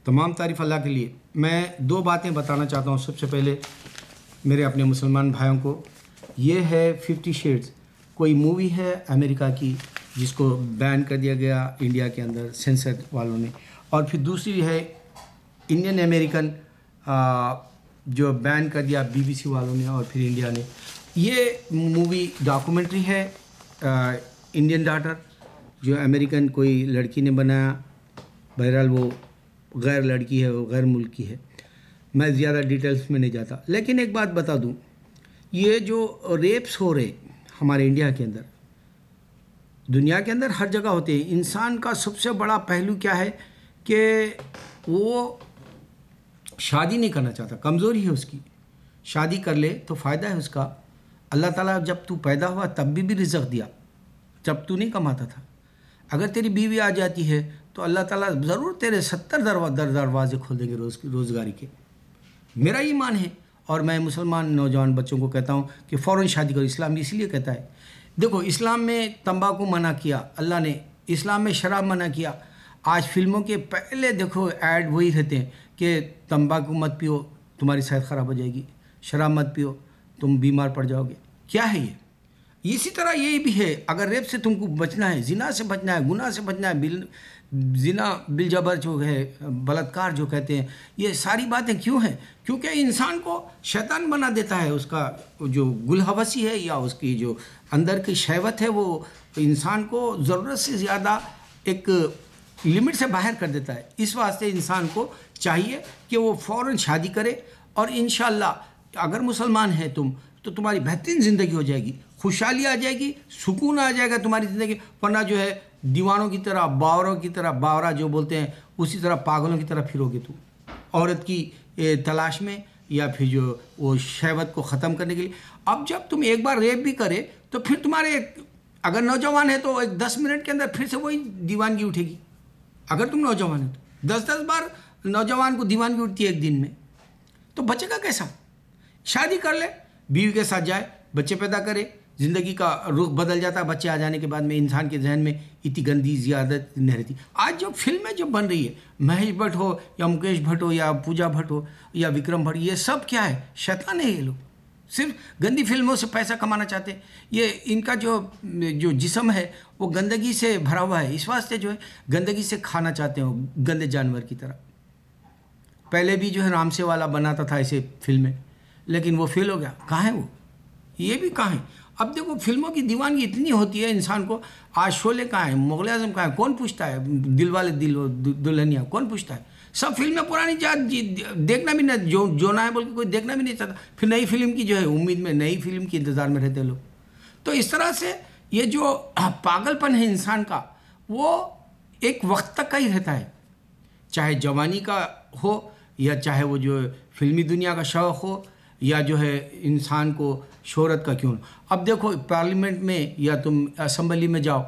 تمام تعریف اللہ کے لیے. میں دو باتیں بتانا چاہتا ہوں. سب سے پہلے میرے اپنے مسلمان بھائیوں کو، یہ ہے 50 شیڈز، کوئی مووی ہے امریکہ کی جس کو بین کر دیا گیا انڈیا کے اندر سینسر والوں نے، اور پھر دوسری ہے انڈین امریکن جو بین کر دیا BBC والوں نے اور پھر انڈیا نے. یہ مووی ڈاکومنٹری ہے انڈین ڈاٹر جو امریکن کوئی لڑکی نے بنایا. بہرحال وہ غیر لڑکی ہے، وہ غیر ملکی ہے. میں زیادہ ڈیٹیلز میں نہیں جاتا، لیکن ایک بات بتا دوں، یہ جو ریپس ہو رہے ہمارے انڈیا کے اندر، دنیا کے اندر ہر جگہ ہوتے ہیں. انسان کا سب سے بڑا پہلو کیا ہے کہ وہ شادی نہیں کرنا چاہتا، کمزوری ہے اس کی. شادی کر لے تو فائدہ ہے اس کا. اللہ تعالیٰ جب تو پیدا ہوا تب بھی رزق دیا، جب تو نہیں کماتا تھا. اگر تیری بیوی آ جاتی ہے تو اللہ تعالیٰ ضرور تیرے 70 دروازے کھول دیں گے روزگاری کے. میرا ایمان ہے، اور میں مسلمان نوجوان بچوں کو کہتا ہوں کہ فوراً شادی کرو. اسلام اس لیے کہتا ہے، دیکھو اسلام میں تمباکو منع کیا اللہ نے، اسلام میں شراب منع کیا. آج فلموں کے پہلے دیکھو ایڈ وہی رہتے ہیں کہ تمباکو مت پیو تمہاری صحت خراب ہو جائے گی، شراب مت پیو تم بیمار پڑ جاؤ گے. کیا ہے یہ؟ اسی طرح یہی بھی ہے، اگر ریپ سے تم کو بچنا ہے، زنا سے بچنا ہے، گناہ سے بچنا ہے، زنا بالجبر جو ہے، بلاತ್ಕಾರ جو کہتے ہیں، یہ ساری باتیں کیوں ہیں؟ کیونکہ انسان کو شیطان بنا دیتا ہے. اس کا جو گلہوسی ہے یا اس کی جو اندر کی شہوت ہے وہ انسان کو ضرورت سے زیادہ ایک لمٹ سے باہر کر دیتا ہے. اس واسطے انسان کو چاہیے کہ وہ فوراً شادی کرے، اور انشاءاللہ اگر مسلمان ہیں تم تو تمہاری بہترین زندگی ہو جائے گی، خوشحالی آ جائے گی، سکون آ جائے گا تمہاری زندگی. ورنہ جو ہے دیوانوں کی طرح، باوروں کی طرح، باورا جو بولتے ہیں اسی طرح پاگلوں کی طرح پھرو گے تم عورت کی تلاش میں، یا پھر جو وہ شہوت کو ختم کرنے کے لیے. اب جب تم ایک بار ریپ بھی کرے تو پھر تمہارے اگر نوجوان ہے تو ایک 10 منٹ کے اندر پھر سے وہی دیوانگی اٹھے گی. اگر تم نوجوان ہے تو 10 بار نوجوان کو دیوانگی اٹھتی ہے ایک دن میں، تو بچے گا کیسا؟ شادی کر لے، بیوی کے ساتھ جائے، بچے پیدا کرے، زندگی کا رخ بدل جاتا ہے. بچے آ جانے کے بعد میں انسان کے ذہن میں اتنی گندی زیادت نہیں رہتی. آج جو فلمیں جو بن رہی ہے، مہیش بھٹ ہو یا مکیش بھٹ ہو یا پوجا بھٹ ہو یا وکرم بھٹ، یہ سب کیا ہے؟ شیطان ہے. یہ لوگ صرف گندی فلموں سے پیسہ کمانا چاہتے ہیں. یہ ان کا جو جسم ہے وہ گندگی سے بھرا ہوا ہے، اس واسطے جو ہے گندگی سے کھانا چاہتے ہیں، گندے جانور کی طرح. پہلے بھی جو ہے رام سے والا بناتا تھا ایسے فلمیں، لیکن وہ فیل ہو گیا. کہاں ہے وہ؟ یہ بھی کہاں ہے؟ اب دیکھو فلموں کی دیوانگی اتنی ہوتی ہے انسان کو. آج شعلے کہاں ہیں، مغل اعظم کہاں ہے، کون پوچھتا ہے؟ دل والے دلہنیا کون پوچھتا ہے؟ سب فلمیں پرانی دیکھنا بھی نہیں، جو نہ ہے بول کے کوئی دیکھنا بھی نہیں چاہتا. پھر نئی فلم کی جو ہے امید میں، نئی فلم کی انتظار میں رہتے لوگ. تو اس طرح سے یہ جو پاگل پن ہے انسان کا، وہ ایک وقت تک کا ہی رہتا ہے، چاہے جوانی کا ہو یا چاہے وہ جو فلمی دنیا کا شوق ہو، یا جو ہے انسان کو شہرت کا کیوں نہ. اب دیکھو پارلیمنٹ میں یا تم اسمبلی میں جاؤ،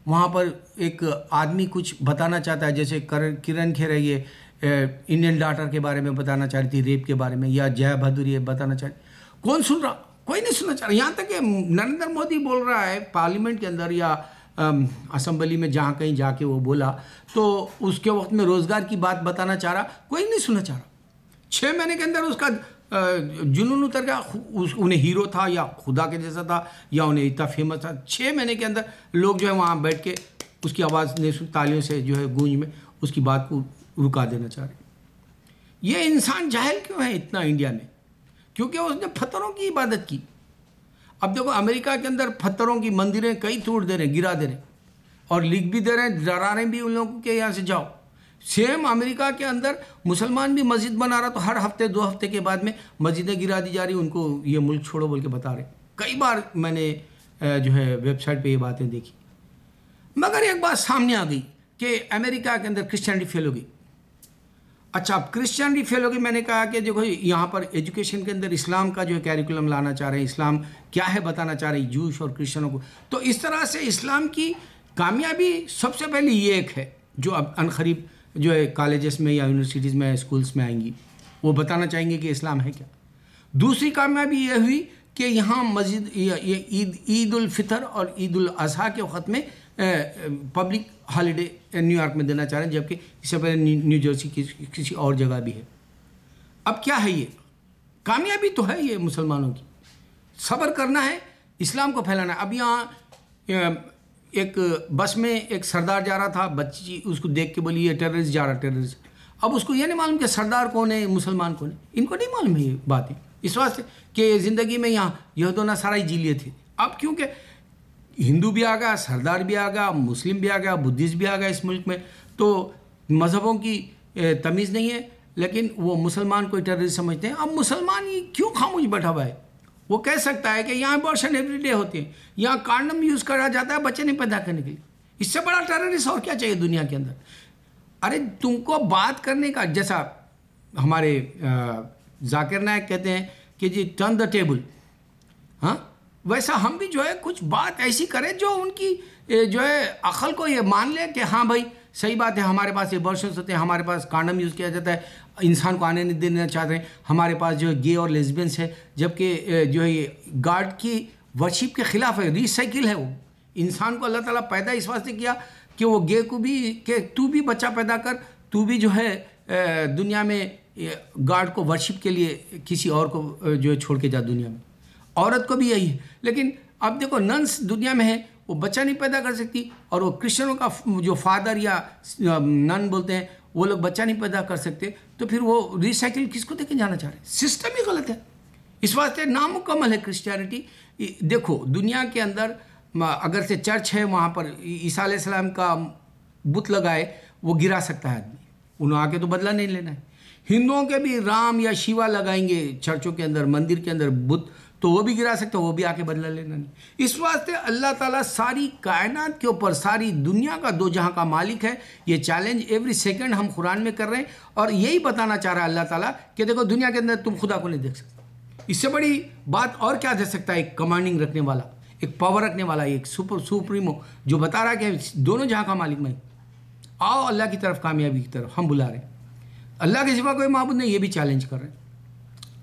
وہاں پر ایک آدمی کچھ بتانا چاہتا ہے، جیسے کرن کھیر ہے، یہ انڈین ڈاٹر کے بارے میں بتانا چاہ رہی تھی، ریپ کے بارے میں، یا جیا بھدوری یہ بتانا چاہ رہی. کون سن رہا؟ کوئی نہیں سننا چاہ رہا. یہاں تک کہ نریندر مودی بول رہا ہے پارلیمنٹ کے اندر یا اسمبلی میں، جہاں کہیں جا کے وہ بولا تو اس کے وقت میں روزگار کی بات بتانا چاہ رہا، کوئی نہیں سننا چاہ رہا. 6 مہینے کے اندر اس کا جنون اتر گیا. انہیں ہیرو تھا یا خدا کے جیسا تھا یا انہیں اتنا فیمس تھا. 6 مہینے کے اندر لوگ جو ہے وہاں بیٹھ کے اس کی آواز نے تالیوں سے جو ہے گونج میں اس کی بات کو رکا دینا چاہ رہے. یہ انسان جاہل کیوں ہے اتنا انڈیا میں؟ کیونکہ اس نے پتھروں کی عبادت کی. اب دیکھو امریکہ کے اندر پتھروں کی مندریں کئی توڑ دے رہے ہیں، گرا دے رہے ہیں، اور لکھ بھی دے رہے ہیں، ڈرا رہے ہیں بھی ان لوگوں کے یہاں سے جاؤ. سیم امریکہ کے اندر مسلمان بھی مسجد بنا رہا تو ہر ہفتے 2 ہفتے کے بعد میں مسجدیں گرا دی جا رہی، ان کو یہ ملک چھوڑو بول کے بتا رہے. کئی بار میں نے جو ہے ویب سائٹ پہ یہ باتیں دیکھی. مگر ایک بات سامنے آ گئی کہ امریکہ کے اندر کرسچینٹی فیل ہو گئی. اچھا اب کرسچینٹی فیل ہو گئی، میں نے کہا کہ دیکھو یہاں پر ایجوکیشن کے اندر اسلام کا جو ہے کیریکولم لانا چاہ رہے ہیں، اسلام کیا ہے بتانا چاہ رہے ہیں جوش اور کرسچنوں کو. تو اس طرح سے اسلام کی کامیابی سب سے پہلے یہ ایک ہے جو اب عنقریب جو ہے کالجز میں یا یونیورسٹیز میں اسکولس میں آئیں گی، وہ بتانا چاہیں گے کہ اسلام ہے کیا. دوسری کامیابی یہ ہوئی کہ یہاں مسجد عید الفطر اور عید الاضحیٰ کے وقت میں پبلک ہالیڈے نیو یارک میں دینا چاہ رہے ہیں، جبکہ اس سے پہلے نیو جرسی کسی اور جگہ بھی ہے. اب کیا ہے، یہ کامیابی تو ہے یہ مسلمانوں کی، صبر کرنا ہے، اسلام کو پھیلانا ہے. اب یہاں ایک بس میں ایک سردار جا رہا تھا، بچی اس کو دیکھ کے بولی یہ ٹیررسٹ جا رہا ٹیررسٹ. اب اس کو یہ نہیں معلوم کہ سردار کون ہے، مسلمان کون ہے، ان کو نہیں معلوم ہے یہ باتیں، اس واسطے کہ زندگی میں یہاں یہود و نصارہ جی لیے تھے. اب کیونکہ ہندو بھی آ گیا، سردار بھی آ گیا، مسلم بھی آ گیا، بدھسٹ بھی آ گیا اس ملک میں، تو مذہبوں کی تمیز نہیں ہے، لیکن وہ مسلمان کو ٹیررسٹ سمجھتے ہیں. اب مسلمان ہی کیوں خاموش بیٹھا ہوا ہے؟ وہ کہہ سکتا ہے کہ یہاں ابارشن ایوری ڈے ہوتے ہیں، یہاں کانڈم یوز کرا جاتا ہے بچے نہیں پیدا کرنے کے لیے. اس سے بڑا ٹیررسٹ اور کیا چاہیے دنیا کے اندر؟ ارے تم کو بات کرنے کا، جیسا ہمارے ذاکر نائک کہتے ہیں کہ جی ٹرن دا ٹیبل، ہاں ویسا ہم بھی جو ہے کچھ بات ایسی کریں جو ان کی جو ہے عقل کو یہ مان لے کہ ہاں بھائی صحیح بات ہے، ہمارے پاس ایبارشنس ہوتے ہیں، ہمارے پاس کانڈم یوز کیا جاتا ہے، انسان کو آنے نہیں دینا چاہتے ہیں، ہمارے پاس جو ہے گے اور لیزبینس ہے، جبکہ جو ہے یہ گاڈ کی ورشپ کے خلاف ہے، ریسائیکل ہے. وہ انسان کو اللہ تعالیٰ پیدا اس واسطے کیا کہ وہ گے کو بھی، کہ تو بھی بچہ پیدا کر، تو بھی جو ہے دنیا میں گاڈ کو ورشپ کے لیے کسی اور کو جو ہے چھوڑ کے جا دنیا میں. عورت کو بھی یہی ہے. لیکن اب دیکھو ننس دنیا میں ہے، وہ بچہ نہیں پیدا کر سکتی، اور وہ کرسچنوں کا جو فادر یا نن بولتے ہیں وہ لوگ بچہ نہیں پیدا کر سکتے، تو پھر وہ ریسائیکل کس کو دے کے جانا چاہ رہے ہیں؟ سسٹم ہی غلط ہے. اس واسطے نامکمل ہے کرسچینٹی. دیکھو دنیا کے اندر اگر سے چرچ ہے، وہاں پر عیسیٰ علیہ السلام کا بت لگائے وہ گرا سکتا ہے آدمی، انہوں آ کے تو بدلہ نہیں لینا ہے. ہندوؤں کے بھی رام یا شیوا لگائیں گے چرچوں کے اندر، مندر کے اندر بت، تو وہ بھی گرا سکتے، وہ بھی آ کے بدلہ لینا نہیں. اس واسطے اللہ تعالیٰ ساری کائنات کے اوپر، ساری دنیا کا دو جہاں کا مالک ہے. یہ چیلنج ایوری سیکنڈ ہم قرآن میں کر رہے ہیں، اور یہی بتانا چاہ رہا ہے اللہ تعالیٰ کہ دیکھو دنیا کے اندر تم خدا کو نہیں دیکھ سکتے. اس سے بڑی بات اور کیا دے سکتا ہے؟ ایک کمانڈنگ رکھنے والا، ایک پاور رکھنے والا، ایک سپریمو جو بتا رہا ہے کہ دونوں جہاں کا مالک میں. آؤ اللہ کی طرف، کامیابی کی طرف ہم بلا رہے ہیں. اللہ کے سوا کوئی معبود نہیں، یہ بھی چیلنج کر رہے ہیں.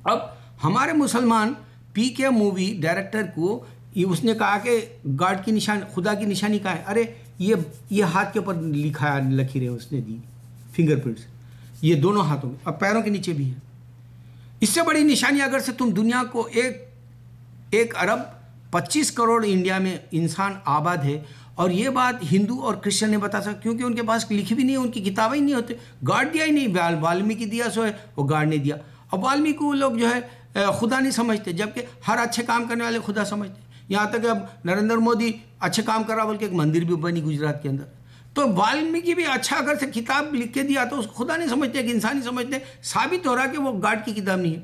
اب ہمارے مسلمان پی کے مووی ڈائریکٹر کو اس نے کہا کہ گاڈ کی نشان، خدا کی نشانی کہا ہے. ارے یہ ہاتھ کے اوپر لکھا ہے، لکیریں اس نے دی، فنگر پرنٹس، یہ دونوں ہاتھوں میں، اب پیروں کے نیچے بھی ہے. اس سے بڑی نشانی اگر سے تم دنیا کو 1.25 کروڑ انڈیا میں انسان آباد ہے، اور یہ بات ہندو اور کرسچن نے بتا سکتا، کیونکہ ان کے پاس لکھی بھی نہیں ہے، ان کی کتابیں ہی نہیں ہوتے. گاڈ دیا ہی نہیں، والمیکی دیا سو ہے، وہ گاڈ نے دیا. اب والمیکی کو لوگ جو ہے خدا نہیں سمجھتے، جبکہ ہر اچھے کام کرنے والے خدا سمجھتے. یہاں تک کہ اب نریندر مودی اچھے کام کر رہا، بلکہ ایک مندر بھی بنی گجرات کے اندر. تو والمیکی بھی اچھا اگر سے کتاب لکھ کے دیا تو اس کو خدا نہیں سمجھتے، کہ انسان نہیں سمجھتے. ثابت ہو رہا کہ وہ گاڈ کی کتاب نہیں ہے.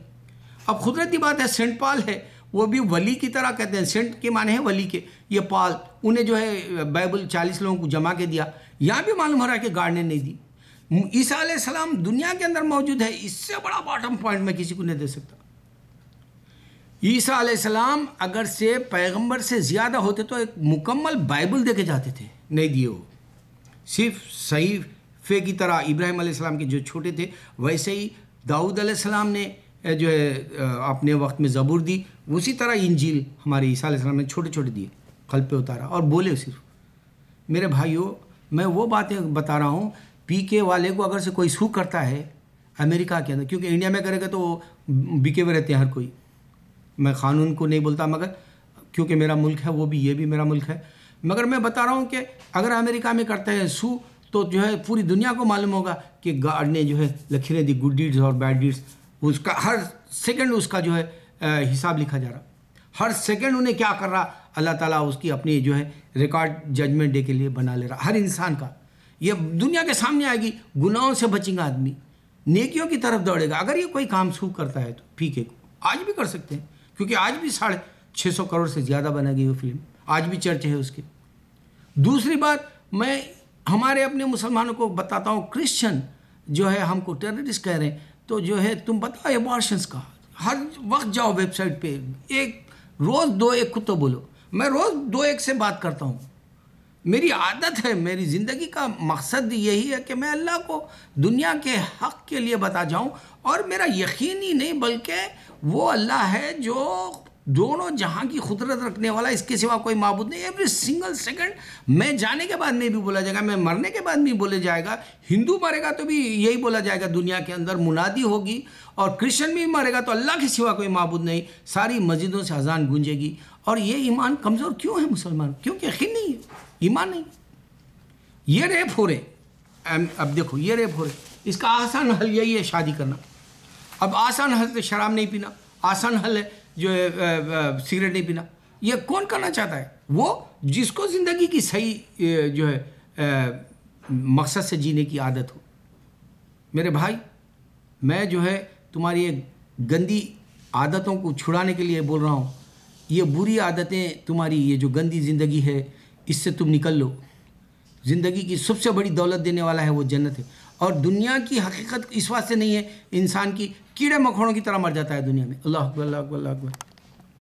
اب قدرتی بات ہے، سینٹ پال ہے، وہ بھی ولی کی طرح کہتے ہیں، سینٹ کے معنی ہے ولی کے، یہ پال انہیں جو ہے بائبل 40 لوگوں کو جمع کے دیا. یہاں بھی معلوم ہو رہا ہے کہ گاڈ نے نہیں دی. عیسیٰ علیہ السلام دنیا کے اندر موجود ہے، اس سے بڑا باٹم پوائنٹ میں کسی کو نہیں دے سکتا. عیسیٰ علیہ السلام اگر سے پیغمبر سے زیادہ ہوتے تو ایک مکمل بائبل دے کے جاتے تھے، نہیں دیے. وہ صرف صحیفے کی طرح ابراہیم علیہ السلام کے جو چھوٹے تھے، ویسے ہی داؤد علیہ السلام نے جو ہے اپنے وقت میں زبور دی، اسی طرح انجیل ہمارے عیسیٰ علیہ السلام نے چھوٹے چھوٹے دیے، قلب پہ اتارا اور بولے. صرف میرے بھائیوں، میں وہ باتیں بتا رہا ہوں، پی کے والے کو اگر سے کوئی سو کرتا ہے امریکہ کے اندر، کیونکہ انڈیا میں کرے گا تو وہ بکے ہوئے رہتے ہیں ہر کوئی. میں قانون کو نہیں بولتا، مگر کیونکہ میرا ملک ہے، وہ بھی، یہ بھی میرا ملک ہے، مگر میں بتا رہا ہوں کہ اگر امریکہ میں کرتے ہیں سو، تو جو ہے پوری دنیا کو معلوم ہوگا کہ گاڈ نے جو ہے لکیریں دی، گڈ ڈیڈز اور بیڈ ڈیڈز. اس کا ہر سیکنڈ اس کا جو ہے حساب لکھا جا رہا، ہر سیکنڈ انہیں کیا کر رہا اللہ تعالیٰ اس کی اپنی جو ہے ریکارڈ ججمنٹ ڈے کے لیے بنا لے رہا. ہر انسان کا یہ دنیا کے سامنے آئے گی. گناہوں سے بچیں گا آدمی، نیکیوں کی طرف دوڑے گا. اگر یہ کوئی کام سو کرتا ہے تو پی کے کو آج بھی کر سکتے ہیں، کیونکہ آج بھی 650 کروڑ سے زیادہ بنا گئی وہ فلم، آج بھی چرچے ہے اس کے. دوسری بات میں ہمارے اپنے مسلمانوں کو بتاتا ہوں، کرسچن جو ہے ہم کو ٹیررسٹ کہہ رہے ہیں، تو جو ہے تم بتاؤ ایبارشنس کا، ہر وقت جاؤ ویب سائٹ پہ، ایک روز 2-1 کو تو بولو. میں روز 2-1 سے بات کرتا ہوں، میری عادت ہے، میری زندگی کا مقصد یہی ہے کہ میں اللہ کو دنیا کے حق کے لیے بتا جاؤں. اور میرا یقین ہی نہیں بلکہ وہ اللہ ہے جو دونوں جہاں کی قدرت رکھنے والا، اس کے سوا کوئی معبود نہیں. ایوری سنگل سیکنڈ میں جانے کے بعد میں بھی بولا جائے گا، میں مرنے کے بعد بھی بولے جائے گا. ہندو مرے گا تو بھی یہی بولا جائے گا، دنیا کے اندر منادی ہوگی. اور کرسچن بھی مرے گا تو اللہ کے سوا کوئی معبود نہیں. ساری مسجدوں سے اذان گونجے گی. اور یہ ایمان کمزور کیوں ہے مسلمان؟ کیونکہ یقین نہیں ہے، ایمان نہیں. یہ ریپ ہو رہے، اب دیکھو یہ ریپ ہو رہے، اس کا آسان حل یہی ہے شادی کرنا. اب آسان حل تو شراب نہیں پینا، آسان حل ہے جو ہے سگریٹ نہیں پینا. یہ کون کرنا چاہتا ہے؟ وہ جس کو زندگی کی صحیح جو ہے مقصد سے جینے کی عادت ہو. میرے بھائی، میں جو ہے تمہاری ایک گندی عادتوں کو چھڑانے کے لیے بول رہا ہوں. یہ بری عادتیں تمہاری، یہ جو گندی زندگی ہے اس سے تم نکل لو. زندگی کی سب سے بڑی دولت دینے والا ہے وہ جنت ہے. اور دنیا کی حقیقت اس واسطے نہیں ہے، انسان کی کیڑے مکوڑوں کی طرح مر جاتا ہے دنیا میں. اللہ اکبر، اللہ اکبر، اللہ اکبر.